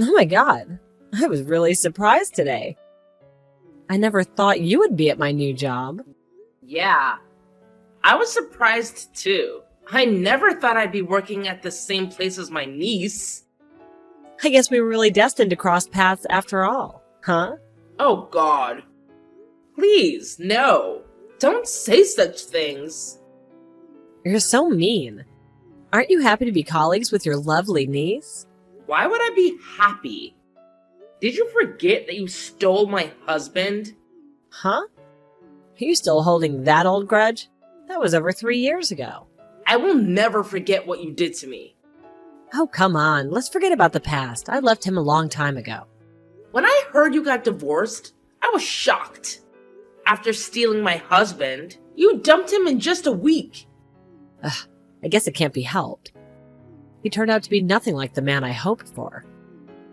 Oh my God, I was really surprised today. I never thought you would be at my new job. Yeah, I was surprised too. I never thought I'd be working at the same place as my niece. I guess we were really destined to cross paths after all, huh? Oh God. Please, no. Don't say such things. You're so mean. Aren't you happy to be colleagues with your lovely niece? Why would I be happy? Did you forget that you stole my husband? Huh? Are you still holding that old grudge? That was over 3 years ago. I will never forget what you did to me. Oh, come on. Let's forget about the past. I left him a long time ago. When I heard you got divorced, I was shocked. After stealing my husband, you dumped him in just a week. I guess it can't be helped. He turned out to be nothing like the man I hoped for.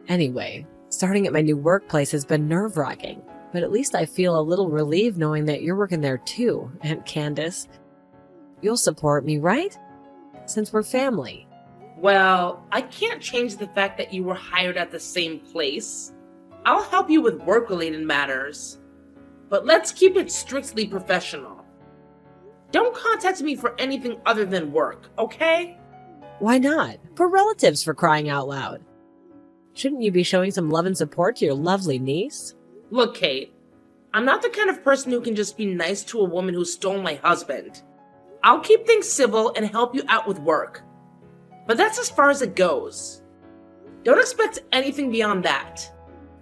Anyway, starting at my new workplace has been nerve-wracking, but at least I feel a little relieved knowing that you're working there too, Aunt Candace. You'll support me, right? Since we're family. Well, I can't change the fact that you were hired at the same place. I'll help you with work-related matters. But let's keep it strictly professional. Don't contact me for anything other than work, okay? Why not? We're relatives, for crying out loud. Shouldn't you be showing some love and support to your lovely niece? Look, Kate, I'm not the kind of person who can just be nice to a woman who stole my husband. I'll keep things civil and help you out with work. But that's as far as it goes. Don't expect anything beyond that.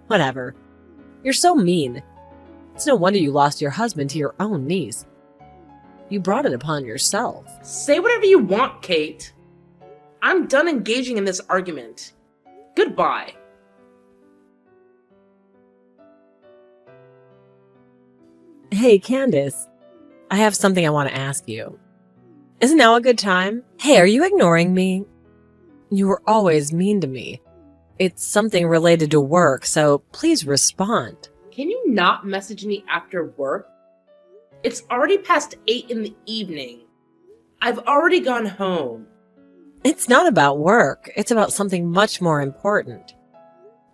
Whatever. You're so mean. It's no wonder you lost your husband to your own niece. You brought it upon yourself. Say whatever you want, Kate. I'm done engaging in this argument. Goodbye. Hey, Candace. I have something I want to ask you. Isn't now a good time? Hey, are you ignoring me? You were always mean to me. It's something related to work, so please respond. Can you not message me after work? It's already past 8 in the evening. I've already gone home. It's not about work. It's about something much more important.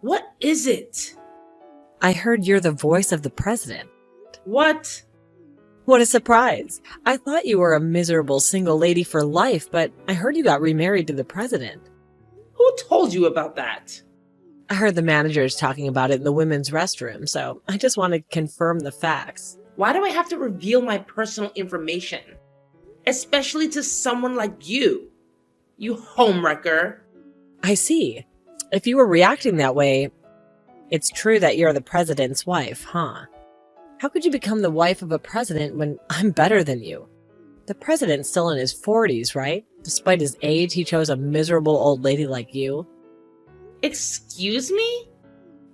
What is it? I heard you're the voice of the president. What? What a surprise. I thought you were a miserable single lady for life, but I heard you got remarried to the president. Who told you about that? I heard the managers talking about it in the women's restroom, so I just want to confirm the facts. Why do I have to reveal my personal information? Especially to someone like you. You homewrecker. I see. If you were reacting that way, it's true that you're the president's wife, huh? How could you become the wife of a president when I'm better than you? The president's still in his 40s, right? Despite his age, he chose a miserable old lady like you. Excuse me?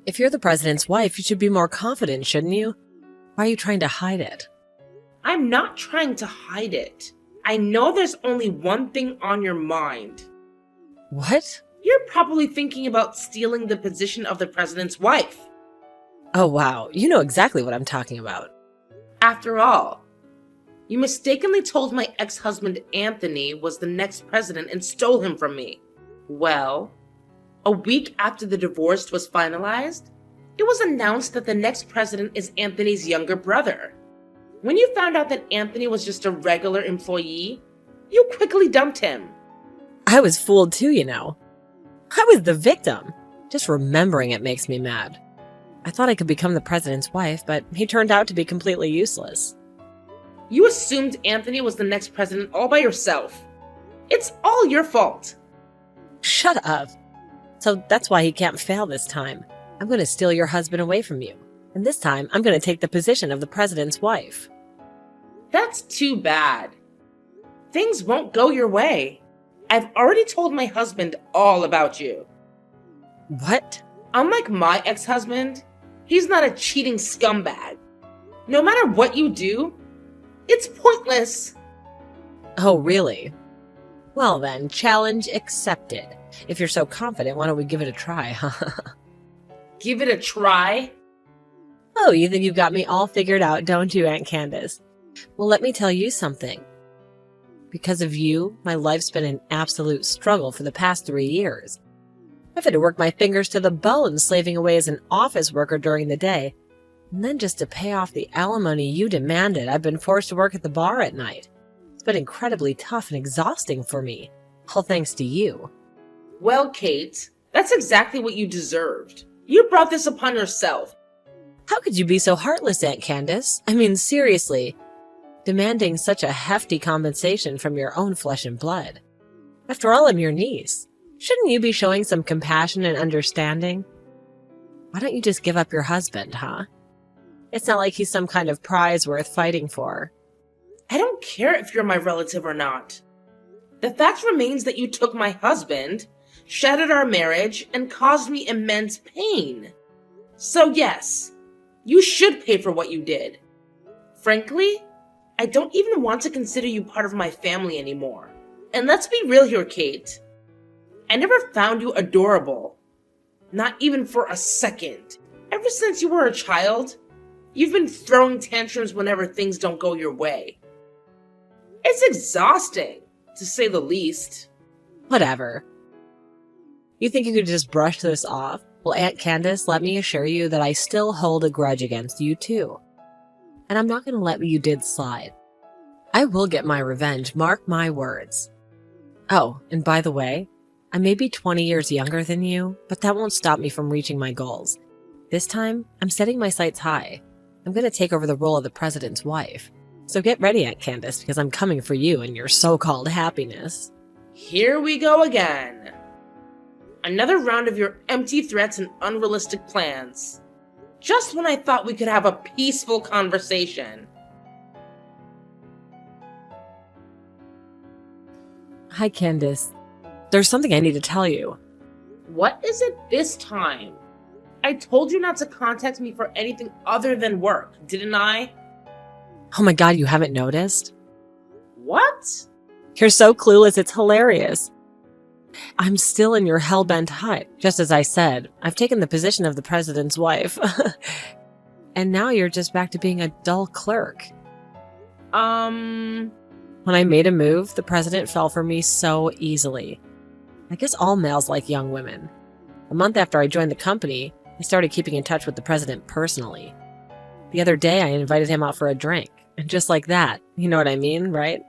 If you're the president's wife, you should be more confident, shouldn't you? Why are you trying to hide it? I'm not trying to hide it. I know there's only one thing on your mind. What? You're probably thinking about stealing the position of the president's wife. Oh wow, you know exactly what I'm talking about. After all, you mistakenly told my ex-husband Anthony was the next president and stole him from me. Well, a week after the divorce was finalized, it was announced that the next president is Anthony's younger brother. When you found out that Anthony was just a regular employee, you quickly dumped him. I was fooled too, you know. I was the victim. Just remembering it makes me mad. I thought I could become the president's wife, but he turned out to be completely useless. You assumed Anthony was the next president all by yourself. It's all your fault. Shut up. So that's why he can't fail this time. I'm going to steal your husband away from you. And this time, I'm going to take the position of the president's wife. That's too bad. Things won't go your way. I've already told my husband all about you. What? Unlike my ex-husband, he's not a cheating scumbag. No matter what you do, it's pointless. Oh, really? Well then, challenge accepted. If you're so confident, why don't we give it a try, huh? Give it a try? Oh, you think you've got me all figured out, don't you, Aunt Candace? Well, let me tell you something. Because of you, my life's been an absolute struggle for the past 3 years. I've had to work my fingers to the bone slaving away as an office worker during the day. And then just to pay off the alimony you demanded, I've been forced to work at the bar at night. It's been incredibly tough and exhausting for me, all thanks to you. Well, Kate, that's exactly what you deserved. You brought this upon yourself. How could you be so heartless, Aunt Candace? I mean, seriously, demanding such a hefty compensation from your own flesh and blood. After all, I'm your niece. Shouldn't you be showing some compassion and understanding? Why don't you just give up your husband, huh? It's not like he's some kind of prize worth fighting for. I don't care if you're my relative or not. The fact remains that you took my husband, shattered our marriage, and caused me immense pain. So yes, you should pay for what you did. Frankly, I don't even want to consider you part of my family anymore. And let's be real here, Kate. I never found you adorable. Not even for a second. Ever since you were a child, you've been throwing tantrums whenever things don't go your way. It's exhausting, to say the least. Whatever. You think you could just brush this off? Well, Aunt Candace, let me assure you that I still hold a grudge against you too. And I'm not going to let what you did slide. I will get my revenge, mark my words. Oh, and by the way, I may be 20 years younger than you, but that won't stop me from reaching my goals. This time, I'm setting my sights high. I'm going to take over the role of the president's wife. So get ready, Aunt Candace, because I'm coming for you and your so-called happiness. Here we go again. Another round of your empty threats and unrealistic plans. Just when I thought we could have a peaceful conversation. Hi, Candace. There's something I need to tell you. What is it this time? I told you not to contact me for anything other than work, didn't I? Oh my god, you haven't noticed? What? You're so clueless, it's hilarious. I'm still in your hell-bent hut. Just as I said, I've taken the position of the president's wife. And now you're just back to being a dull clerk. When I made a move, the president fell for me so easily. I guess all males like young women. A month after I joined the company, I started keeping in touch with the president personally. The other day, I invited him out for a drink. And just like that, you know what I mean, right?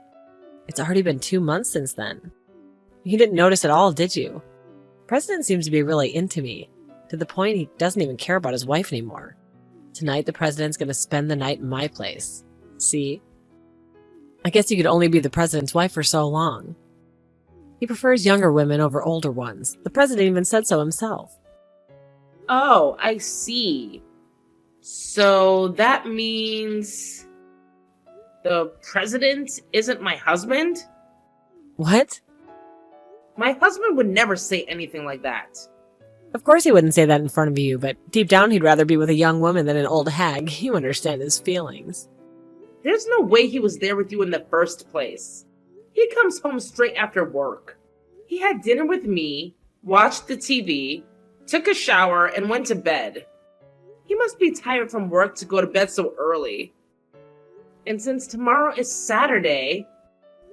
It's already been 2 months since then. You didn't notice at all, did you? The president seems to be really into me, to the point he doesn't even care about his wife anymore. Tonight, the president's going to spend the night in my place. See? I guess you could only be the president's wife for so long. He prefers younger women over older ones. The president even said so himself. Oh, I see. So that means the president isn't my husband? What? My husband would never say anything like that. Of course he wouldn't say that in front of you, but deep down he'd rather be with a young woman than an old hag. You understand his feelings. There's no way he was there with you in the first place. He comes home straight after work. He had dinner with me, watched the TV, took a shower, and went to bed. He must be tired from work to go to bed so early. And since tomorrow is Saturday,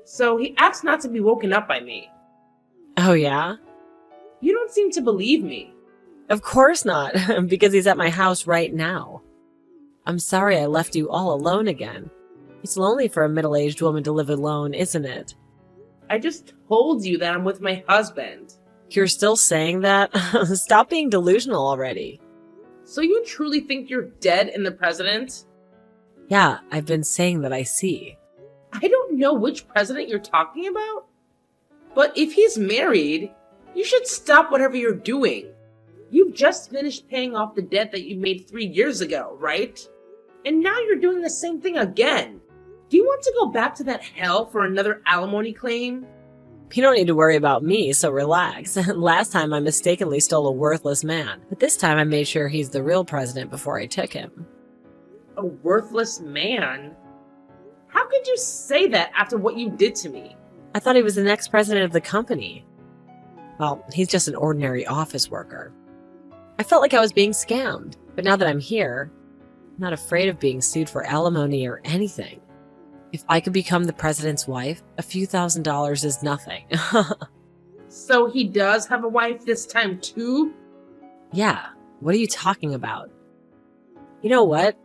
so he asked not to be woken up by me. Oh, yeah? You don't seem to believe me. Of course not, because he's at my house right now. I'm sorry I left you all alone again. It's lonely for a middle-aged woman to live alone, isn't it? I just told you that I'm with my husband. You're still saying that? Stop being delusional already. So you truly think you're dead in the president? Yeah, I've been saying that I see. I don't know which president you're talking about. But if he's married, you should stop whatever you're doing. You've just finished paying off the debt that you made 3 years ago, right? And now you're doing the same thing again. Do you want to go back to that hell for another alimony claim? You don't need to worry about me, so relax. Last time I mistakenly stole a worthless man, but this time I made sure he's the real president before I took him. A worthless man? How could you say that after what you did to me? I thought he was the next president of the company. Well, he's just an ordinary office worker. I felt like I was being scammed, but now that I'm here, I'm not afraid of being sued for alimony or anything. If I could become the president's wife, a few $1,000s is nothing. So he does have a wife this time too? Yeah, what are you talking about? You know what?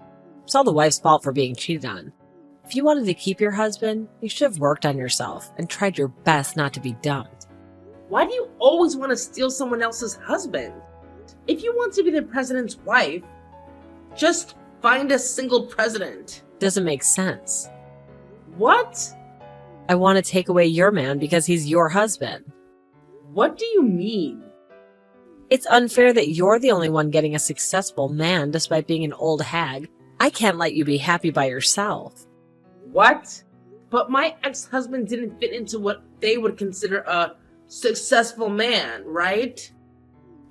It's all the wife's fault for being cheated on. If you wanted to keep your husband, you should have worked on yourself and tried your best not to be dumped. Why do you always want to steal someone else's husband? If you want to be the president's wife, just find a single president. Doesn't make sense. What? I want to take away your man because he's your husband. What do you mean? It's unfair that you're the only one getting a successful man despite being an old hag. I can't let you be happy by yourself. What? But my ex-husband didn't fit into what they would consider a successful man, right?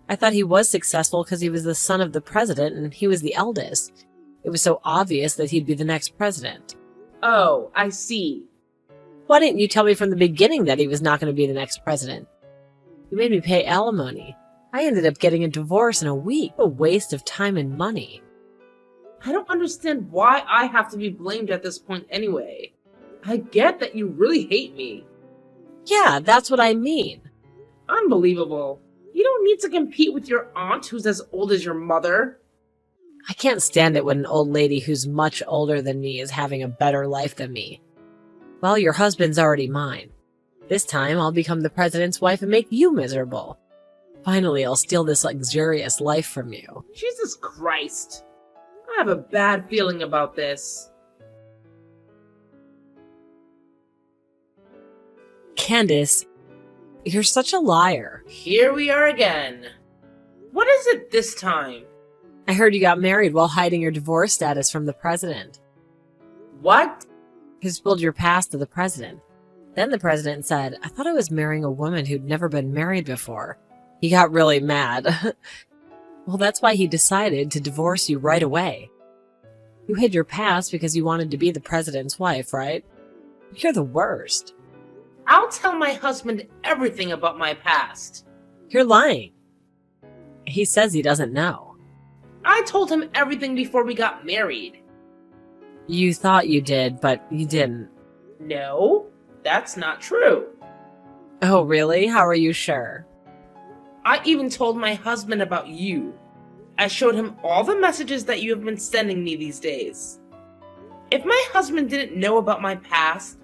I thought he was successful because he was the son of the president and he was the eldest. It was so obvious that he'd be the next president. Oh, I see. Why didn't you tell me from the beginning that he was not going to be the next president? You made me pay alimony. I ended up getting a divorce in a week. A waste of time and money. I don't understand why I have to be blamed at this point anyway. I get that you really hate me. Yeah, that's what I mean. Unbelievable. You don't need to compete with your aunt who's as old as your mother. I can't stand it when an old lady who's much older than me is having a better life than me. Well, your husband's already mine. This time I'll become the president's wife and make you miserable. Finally, I'll steal this luxurious life from you. Jesus Christ. I have a bad feeling about this. Candace, you're such a liar. Here we are again. What is it this time? I heard you got married while hiding your divorce status from the president. What? You spilled your past to the president. Then the president said, I thought I was marrying a woman who'd never been married before. He got really mad. Well, that's why he decided to divorce you right away. You hid your past because you wanted to be the president's wife, right? You're the worst. I'll tell my husband everything about my past. You're lying. He says he doesn't know. I told him everything before we got married. You thought you did, but you didn't. No, that's not true. Oh, really? How are you sure? I even told my husband about you. I showed him all the messages that you have been sending me these days. If my husband didn't know about my past,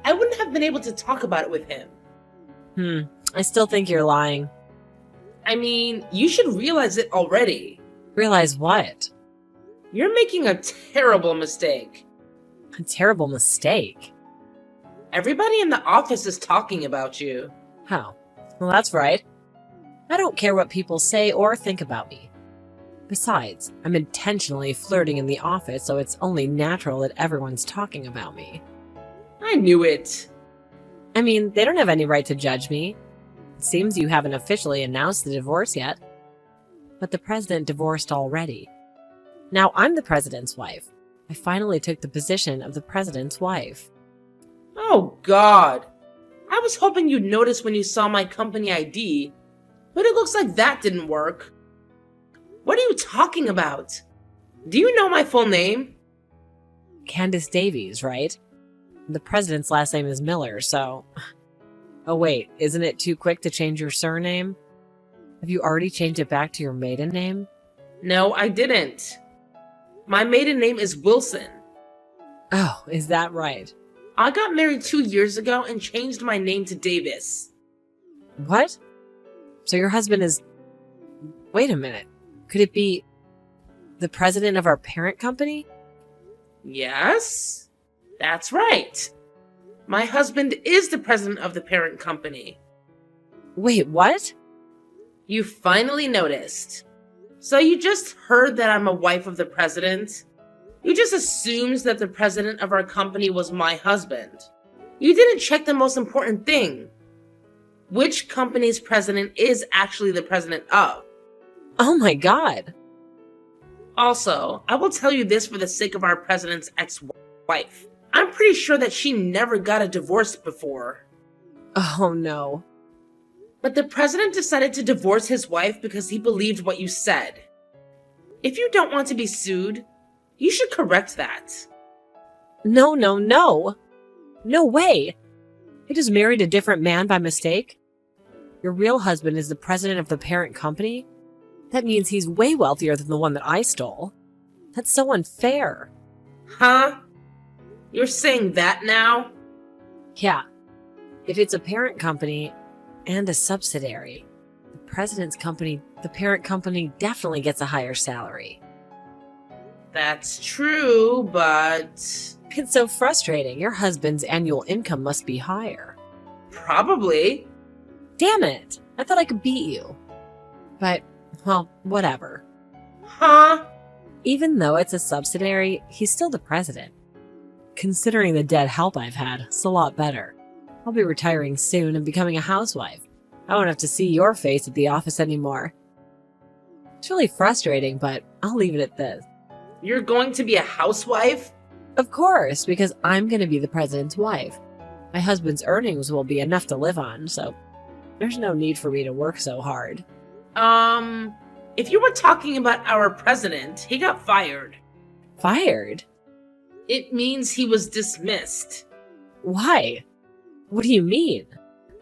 I wouldn't have been able to talk about it with him. I still think you're lying. I mean, you should realize it already. Realize what? You're making a terrible mistake. A terrible mistake. Everybody in the office is talking about you. How? Well, that's right. I don't care what people say or think about me. Besides, I'm intentionally flirting in the office, so it's only natural that everyone's talking about me. I knew it. I mean, they don't have any right to judge me. It seems you haven't officially announced the divorce yet. But the president divorced already. Now I'm the president's wife. I finally took the position of the president's wife. Oh, God. I was hoping you'd notice when you saw my company ID, but it looks like that didn't work. What are you talking about? Do you know my full name? Candace Davies, right? The president's last name is Miller, so... Oh wait, isn't it too quick to change your surname? Have you already changed it back to your maiden name? No, I didn't. My maiden name is Wilson. Oh, is that right? I got married 2 years ago and changed my name to Davis. What? So your husband is... Wait a minute. Could it be the president of our parent company? Yes, that's right. My husband is the president of the parent company. Wait, what? You finally noticed. So you just heard that I'm a wife of the president? You just assumed that the president of our company was my husband. You didn't check the most important thing. Which company's president is actually the president of? Oh my God. Also, I will tell you this for the sake of our president's ex-wife. I'm pretty sure that she never got a divorce before. Oh no. But the president decided to divorce his wife because he believed what you said. If you don't want to be sued, you should correct that. No, no, no. No way. I just married a different man by mistake. Your real husband is the president of the parent company? That means he's way wealthier than the one that I stole. That's so unfair. Huh? You're saying that now? Yeah. If it's a parent company and a subsidiary, the parent company definitely gets a higher salary. That's true, but... It's so frustrating. Your husband's annual income must be higher. Probably. Damn it! I thought I could beat you. But, well, whatever. Huh? Even though it's a subsidiary, he's still the president. Considering the dead help I've had, it's a lot better. I'll be retiring soon and becoming a housewife. I won't have to see your face at the office anymore. It's really frustrating, but I'll leave it at this. You're going to be a housewife? Of course, because I'm going to be the president's wife. My husband's earnings will be enough to live on, so there's no need for me to work so hard. If you were talking about our president, he got fired. Fired? It means he was dismissed. Why? What do you mean?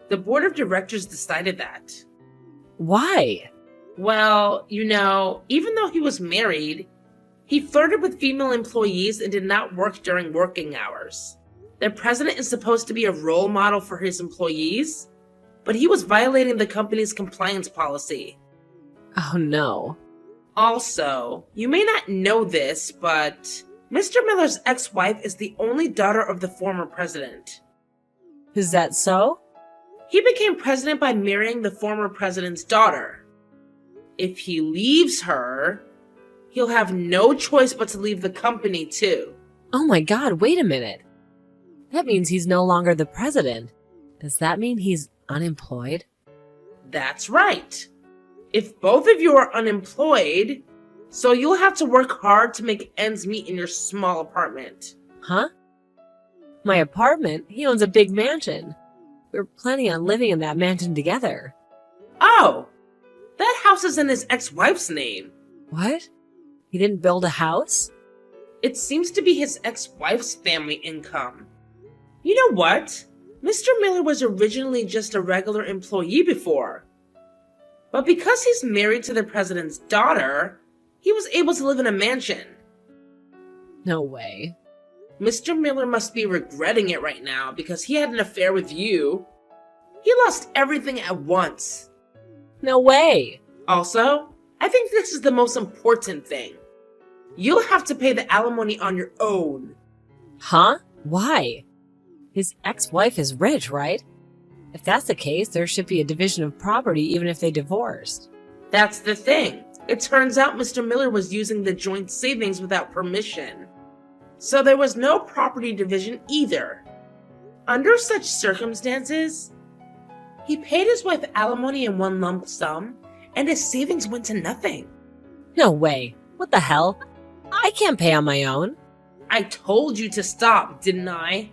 The board of directors decided that. Why? Well, even though he was married, he flirted with female employees and did not work during working hours. The president is supposed to be a role model for his employees, but he was violating the company's compliance policy. Oh no. Also, you may not know this, but Mr. Miller's ex-wife is the only daughter of the former president. Is that so? He became president by marrying the former president's daughter. If he leaves her, he'll have no choice but to leave the company too. Oh my god, wait a minute. That means he's no longer the president. Does that mean he's unemployed? That's right. If both of you are unemployed, so you'll have to work hard to make ends meet in your small apartment. Huh? My apartment? He owns a big mansion. We're planning on living in that mansion together. Oh, that house is in his ex-wife's name. What? He didn't build a house? It seems to be his ex-wife's family income. You know what? Mr. Miller was originally just a regular employee before. But because he's married to the president's daughter, he was able to live in a mansion. No way. Mr. Miller must be regretting it right now because he had an affair with you. He lost everything at once. No way. Also, I think this is the most important thing. You'll have to pay the alimony on your own. Huh? Why? His ex-wife is rich, right? If that's the case, there should be a division of property even if they divorced. That's the thing. It turns out Mr. Miller was using the joint savings without permission. So there was no property division either. Under such circumstances, he paid his wife alimony in one lump sum, and his savings went to nothing. No way. What the hell? I can't pay on my own. I told you to stop, didn't I?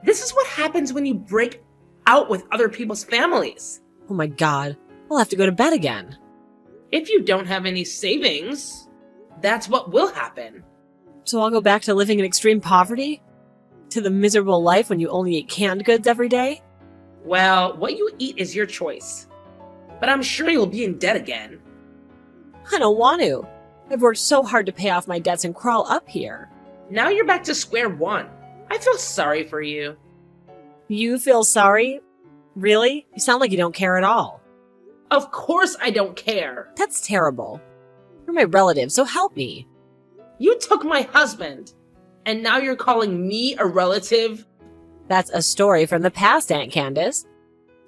This is what happens when you break out with other people's families. Oh my god. I'll have to go to bed again. If you don't have any savings, that's what will happen. So I'll go back to living in extreme poverty? To the miserable life when you only eat canned goods every day? Well, what you eat is your choice. But I'm sure you'll be in debt again. I don't want to. I've worked so hard to pay off my debts and crawl up here. Now you're back to square one. I feel sorry for you. You feel sorry? Really? You sound like you don't care at all. Of course I don't care. That's terrible. You're my relative, so help me. You took my husband, and now you're calling me a relative? That's a story from the past, Aunt Candace.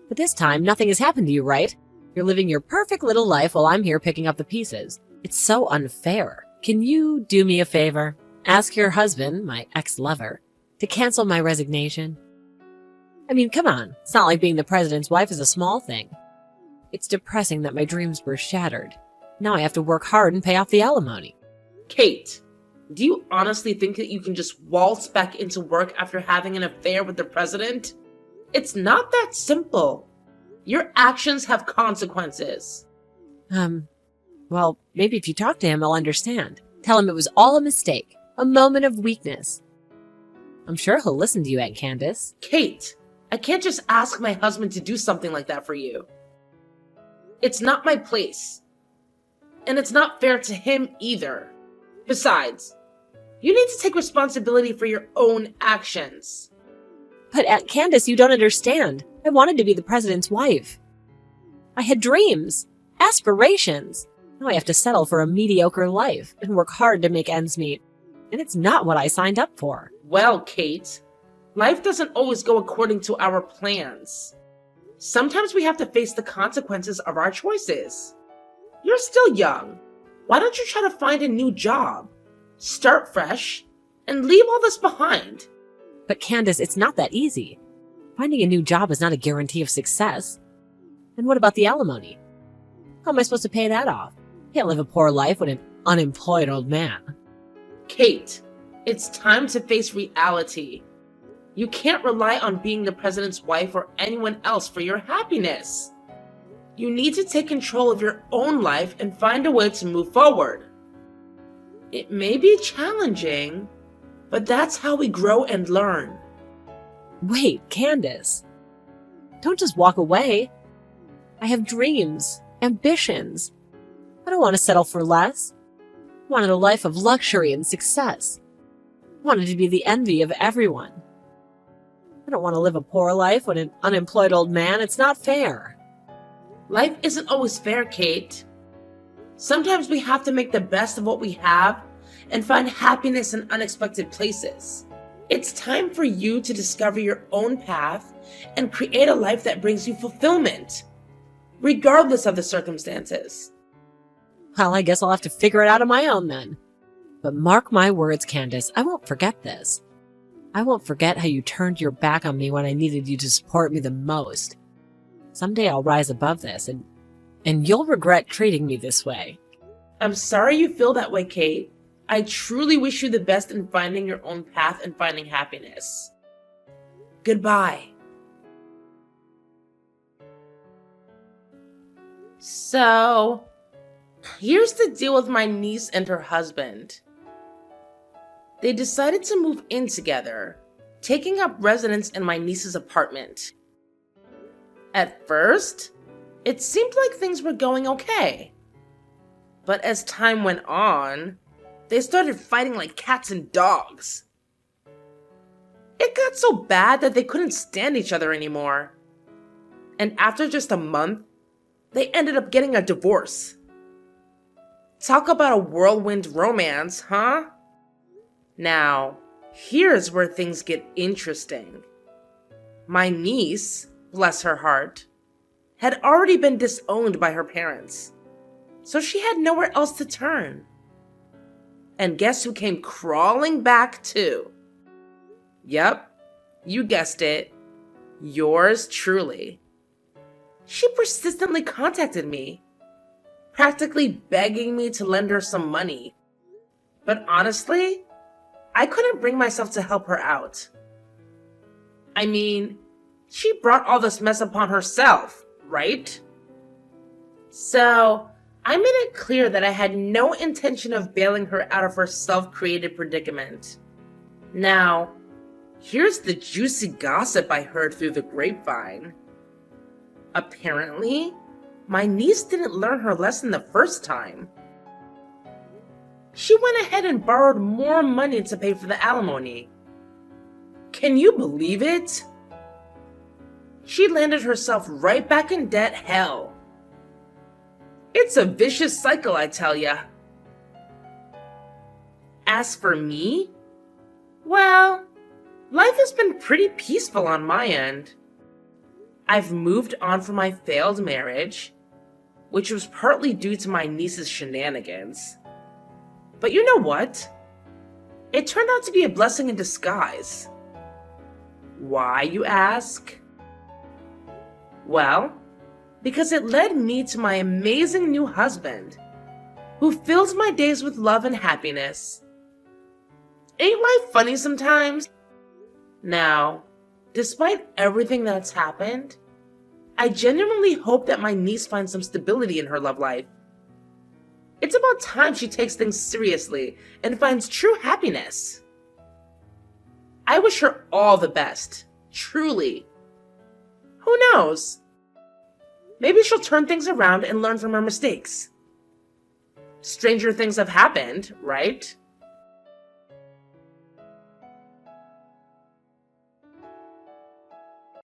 But this time, nothing has happened to you, right? You're living your perfect little life while I'm here picking up the pieces. It's so unfair. Can you do me a favor? Ask your husband, my ex-lover, to cancel my resignation. I mean, come on. It's not like being the president's wife is a small thing. It's depressing that my dreams were shattered. Now I have to work hard and pay off the alimony. Kate, do you honestly think that you can just waltz back into work after having an affair with the president? It's not that simple. Your actions have consequences. Well, maybe if you talk to him, I'll understand. Tell him it was all a mistake, a moment of weakness. I'm sure he'll listen to you, Aunt Candace. Kate, I can't just ask my husband to do something like that for you. It's not my place. And it's not fair to him either. Besides, you need to take responsibility for your own actions. But Candace, you don't understand. I wanted to be the president's wife. I had dreams, aspirations. Now I have to settle for a mediocre life and work hard to make ends meet. And it's not what I signed up for. Well, Kate, life doesn't always go according to our plans. Sometimes we have to face the consequences of our choices. You're still young. Why don't you try to find a new job? Start fresh and leave all this behind. But Candace, it's not that easy. Finding a new job is not a guarantee of success. And what about the alimony? How am I supposed to pay that off? Can't live a poor life with an unemployed old man. Kate, it's time to face reality. You can't rely on being the president's wife or anyone else for your happiness. You need to take control of your own life and find a way to move forward. It may be challenging, but that's how we grow and learn. Wait, Candace. Don't just walk away. I have dreams, ambitions. I don't want to settle for less. I wanted a life of luxury and success. I wanted to be the envy of everyone. I don't want to live a poor life with an unemployed old man. It's not fair. Life isn't always fair, Kate. Sometimes we have to make the best of what we have and find happiness in unexpected places. It's time for you to discover your own path and create a life that brings you fulfillment, regardless of the circumstances. Well, I guess I'll have to figure it out on my own then. But mark my words, Candace, I won't forget this. I won't forget how you turned your back on me when I needed you to support me the most. Someday I'll rise above this, and you'll regret treating me this way. I'm sorry you feel that way, Kate. I truly wish you the best in finding your own path and finding happiness. Goodbye. So, here's the deal with my niece and her husband. They decided to move in together, taking up residence in my niece's apartment. At first, it seemed like things were going okay. But as time went on, they started fighting like cats and dogs. It got so bad that they couldn't stand each other anymore. And after just a month, they ended up getting a divorce. Talk about a whirlwind romance, huh? Now, here's where things get interesting. My niece, bless her heart, had already been disowned by her parents, so she had nowhere else to turn. And guess who came crawling back too? Yep, you guessed it. Yours truly. She persistently contacted me, practically begging me to lend her some money. But honestly, I couldn't bring myself to help her out. I mean, she brought all this mess upon herself, right? So, I made it clear that I had no intention of bailing her out of her self-created predicament. Now, here's the juicy gossip I heard through the grapevine. Apparently, my niece didn't learn her lesson the first time. She went ahead and borrowed more money to pay for the alimony. Can you believe it? She landed herself right back in debt hell. It's a vicious cycle, I tell ya. As for me, well, life has been pretty peaceful on my end. I've moved on from my failed marriage, which was partly due to my niece's shenanigans. But you know what? It turned out to be a blessing in disguise. Why, you ask? Well, because it led me to my amazing new husband, who fills my days with love and happiness. Ain't life funny sometimes? Now, despite everything that's happened, I genuinely hope that my niece finds some stability in her love life. It's about time she takes things seriously and finds true happiness. I wish her all the best, truly. Who knows? Maybe she'll turn things around and learn from her mistakes. Stranger things have happened, right?